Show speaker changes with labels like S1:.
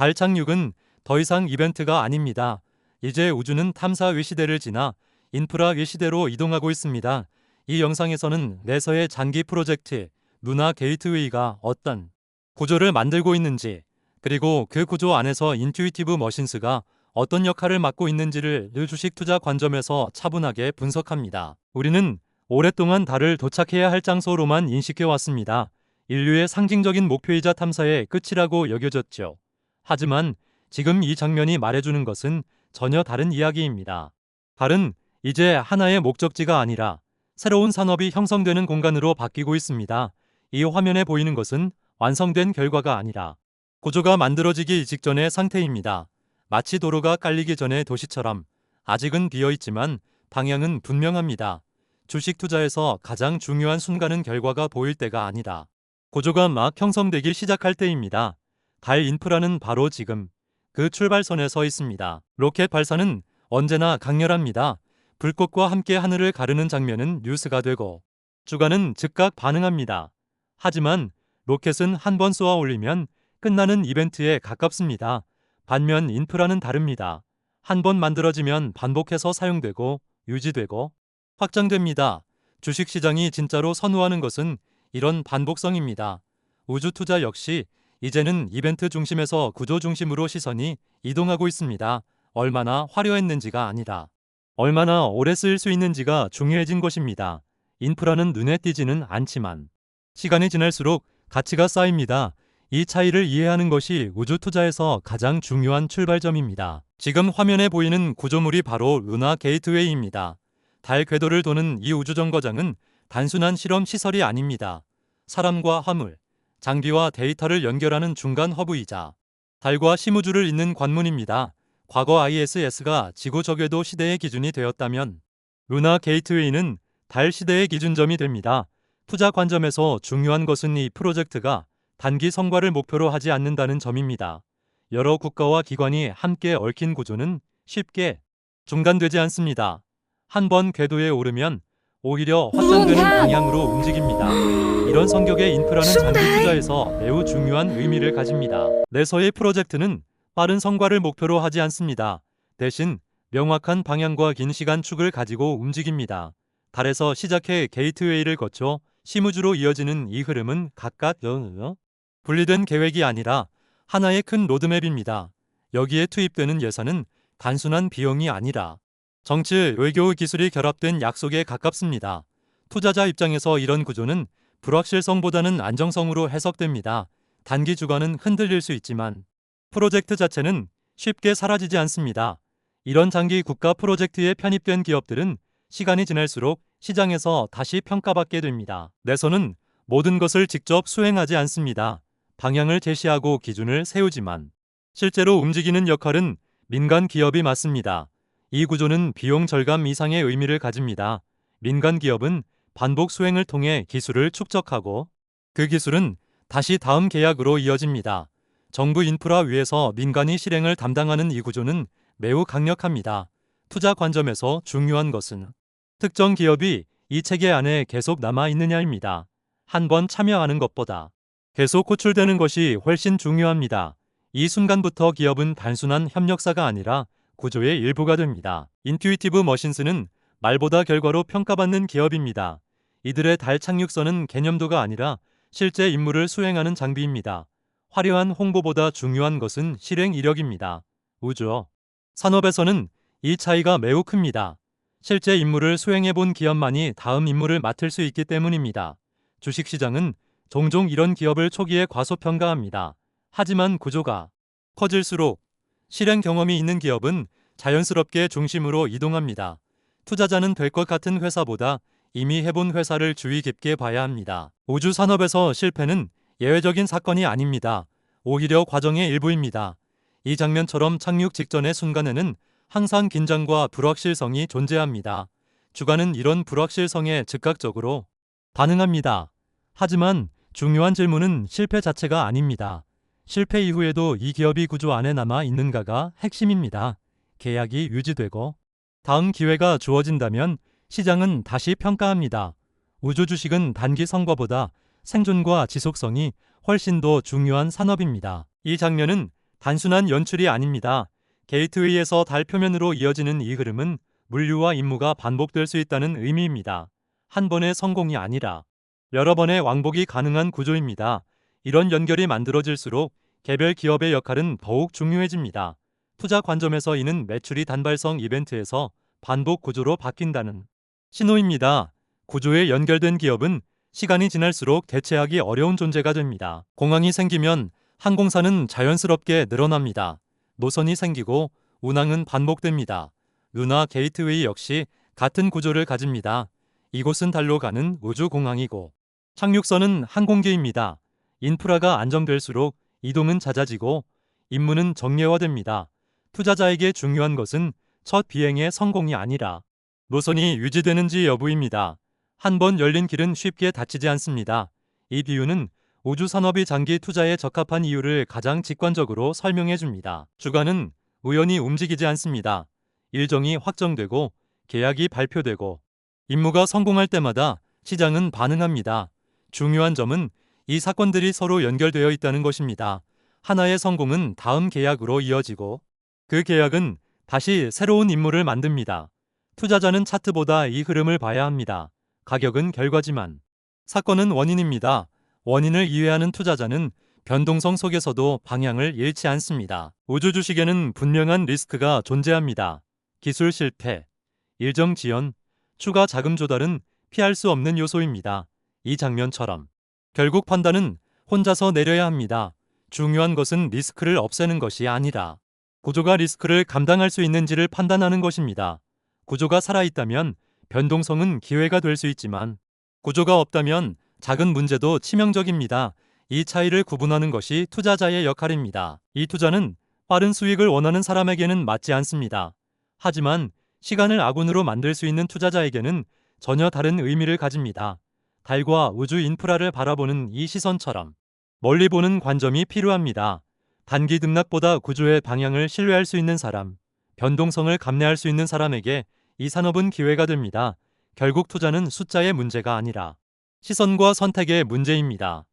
S1: 달 착륙은 더 이상 이벤트가 아닙니다. 이제 우주는 탐사 외시대를 지나 인프라 외시대로 이동하고 있습니다. 이 영상에서는 내서의 장기 프로젝트 루나 게이트웨이가 어떤 구조를 만들고 있는지, 그리고 그 구조 안에서 인투이티브 머신스가 어떤 역할을 맡고 있는지를 주식 투자 관점에서 차분하게 분석합니다. 우리는 오랫동안 달을 도착해야 할 장소로만 인식해 왔습니다. 인류의 상징적인 목표이자 탐사의 끝이라고 여겨졌죠. 하지만 지금 이 장면이 말해주는 것은 전혀 다른 이야기입니다. 달은 이제 하나의 목적지가 아니라 새로운 산업이 형성되는 공간으로 바뀌고 있습니다. 이 화면에 보이는 것은 완성된 결과가 아니라 구조가 만들어지기 직전의 상태입니다. 마치 도로가 깔리기 전의 도시처럼 아직은 비어있지만 방향은 분명합니다. 주식 투자에서 가장 중요한 순간은 결과가 보일 때가 아니라 구조가 막 형성되기 시작할 때입니다. 달 인프라는 바로 지금 그 출발선에 서 있습니다. 로켓 발사는 언제나 강렬합니다. 불꽃과 함께 하늘을 가르는 장면은 뉴스가 되고 주가는 즉각 반응합니다. 하지만 로켓은 한 번 쏘아 올리면 끝나는 이벤트에 가깝습니다. 반면 인프라는 다릅니다. 한 번 만들어지면 반복해서 사용되고 유지되고 확장됩니다. 주식시장이 진짜로 선호하는 것은 이런 반복성입니다. 우주 투자 역시 이제는 이벤트 중심에서 구조 중심으로 시선이 이동하고 있습니다. 얼마나 화려했는지가 아니라 얼마나 오래 쓰일 수 있는지가 중요해진 것입니다. 인프라는 눈에 띄지는 않지만 시간이 지날수록 가치가 쌓입니다. 이 차이를 이해하는 것이 우주 투자에서 가장 중요한 출발점입니다. 지금 화면에 보이는 구조물이 바로 루나 게이트웨이입니다. 달 궤도를 도는 이 우주정거장은 단순한 실험 시설이 아닙니다. 사람과 화물, 장비와 데이터를 연결하는 중간 허브이자 달과 심우주를 잇는 관문입니다. 과거 ISS가 지구 저궤도 시대의 기준이 되었다면 루나 게이트웨이는 달 시대의 기준점이 됩니다. 투자 관점에서 중요한 것은 이 프로젝트가 단기 성과를 목표로 하지 않는다는 점입니다. 여러 국가와 기관이 함께 얽힌 구조는 쉽게 중단되지 않습니다. 한 번 궤도에 오르면 오히려 확장되는 방향으로 움직입니다. 이런 성격의 인프라는 장기 투자에서 매우 중요한 의미를 가집니다. 내서의 프로젝트는 빠른 성과를 목표로 하지 않습니다. 대신 명확한 방향과 긴 시간축을 가지고 움직입니다. 달에서 시작해 게이트웨이를 거쳐 심우주로 이어지는 이 흐름은 각각 분리된 계획이 아니라 하나의 큰 로드맵입니다. 여기에 투입되는 예산은 단순한 비용이 아니라 정치, 외교, 기술이 결합된 약속에 가깝습니다. 투자자 입장에서 이런 구조는 불확실성보다는 안정성으로 해석됩니다. 단기 주가는 흔들릴 수 있지만 프로젝트 자체는 쉽게 사라지지 않습니다. 이런 장기 국가 프로젝트에 편입된 기업들은 시간이 지날수록 시장에서 다시 평가받게 됩니다. 내서는 모든 것을 직접 수행하지 않습니다. 방향을 제시하고 기준을 세우지만 실제로 움직이는 역할은 민간 기업이 맡습니다. 이 구조는 비용 절감 이상의 의미를 가집니다. 민간 기업은 반복 수행을 통해 기술을 축적하고 그 기술은 다시 다음 계약으로 이어집니다. 정부 인프라 위에서 민간이 실행을 담당하는 이 구조는 매우 강력합니다. 투자 관점에서 중요한 것은 특정 기업이 이 체계 안에 계속 남아 있느냐입니다. 한 번 참여하는 것보다 계속 호출되는 것이 훨씬 중요합니다. 이 순간부터 기업은 단순한 협력사가 아니라 구조의 일부가 됩니다. 인투이티브 머신스는 말보다 결과로 평가받는 기업입니다. 이들의 달 착륙선은 개념도가 아니라 실제 임무를 수행하는 장비입니다. 화려한 홍보보다 중요한 것은 실행 이력입니다. 우주 산업에서는 이 차이가 매우 큽니다. 실제 임무를 수행해 본 기업만이 다음 임무를 맡을 수 있기 때문입니다. 주식시장은 종종 이런 기업을 초기에 과소평가합니다. 하지만 구조가 커질수록 실행 경험이 있는 기업은 자연스럽게 중심으로 이동합니다. 투자자는 될 것 같은 회사보다 이미 해본 회사를 주의 깊게 봐야 합니다. 우주 산업에서 실패는 예외적인 사건이 아닙니다. 오히려 과정의 일부입니다. 이 장면처럼 착륙 직전의 순간에는 항상 긴장과 불확실성이 존재합니다. 주가는 이런 불확실성에 즉각적으로 반응합니다. 하지만 중요한 질문은 실패 자체가 아닙니다. 실패 이후에도 이 기업이 구조 안에 남아 있는가가 핵심입니다. 계약이 유지되고 다음 기회가 주어진다면 시장은 다시 평가합니다. 우주 주식은 단기 성과보다 생존과 지속성이 훨씬 더 중요한 산업입니다. 이 장면은 단순한 연출이 아닙니다. 게이트웨이에서 달 표면으로 이어지는 이 흐름은 물류와 임무가 반복될 수 있다는 의미입니다. 한 번의 성공이 아니라 여러 번의 왕복이 가능한 구조입니다. 이런 연결이 만들어질수록 개별 기업의 역할은 더욱 중요해집니다. 투자 관점에서 이는 매출이 단발성 이벤트에서 반복 구조로 바뀐다는 신호입니다. 구조에 연결된 기업은 시간이 지날수록 대체하기 어려운 존재가 됩니다. 공항이 생기면 항공사는 자연스럽게 늘어납니다. 노선이 생기고 운항은 반복됩니다. 루나 게이트웨이 역시 같은 구조를 가집니다. 이곳은 달로 가는 우주공항이고 착륙선은 항공기입니다. 인프라가 안정될수록 이동은 잦아지고 임무는 정례화됩니다. 투자자에게 중요한 것은 첫 비행의 성공이 아니라 노선이 유지되는지 여부입니다. 한 번 열린 길은 쉽게 닫히지 않습니다. 이 비유는 우주 산업이 장기 투자에 적합한 이유를 가장 직관적으로 설명해 줍니다. 주가는 우연히 움직이지 않습니다. 일정이 확정되고 계약이 발표되고 임무가 성공할 때마다 시장은 반응합니다. 중요한 점은 이 사건들이 서로 연결되어 있다는 것입니다. 하나의 성공은 다음 계약으로 이어지고 그 계약은 다시 새로운 임무를 만듭니다. 투자자는 차트보다 이 흐름을 봐야 합니다. 가격은 결과지만 사건은 원인입니다. 원인을 이해하는 투자자는 변동성 속에서도 방향을 잃지 않습니다. 우주 주식에는 분명한 리스크가 존재합니다. 기술 실패, 일정 지연, 추가 자금 조달은 피할 수 없는 요소입니다. 이 장면처럼 결국 판단은 혼자서 내려야 합니다. 중요한 것은 리스크를 없애는 것이 아니라 구조가 리스크를 감당할 수 있는지를 판단하는 것입니다. 구조가 살아있다면 변동성은 기회가 될 수 있지만 구조가 없다면 작은 문제도 치명적입니다. 이 차이를 구분하는 것이 투자자의 역할입니다. 이 투자는 빠른 수익을 원하는 사람에게는 맞지 않습니다. 하지만 시간을 아군으로 만들 수 있는 투자자에게는 전혀 다른 의미를 가집니다. 달과 우주 인프라를 바라보는 이 시선처럼 멀리 보는 관점이 필요합니다. 단기 등락보다 구조의 방향을 신뢰할 수 있는 사람, 변동성을 감내할 수 있는 사람에게 이 산업은 기회가 됩니다. 결국 투자는 숫자의 문제가 아니라 시선과 선택의 문제입니다.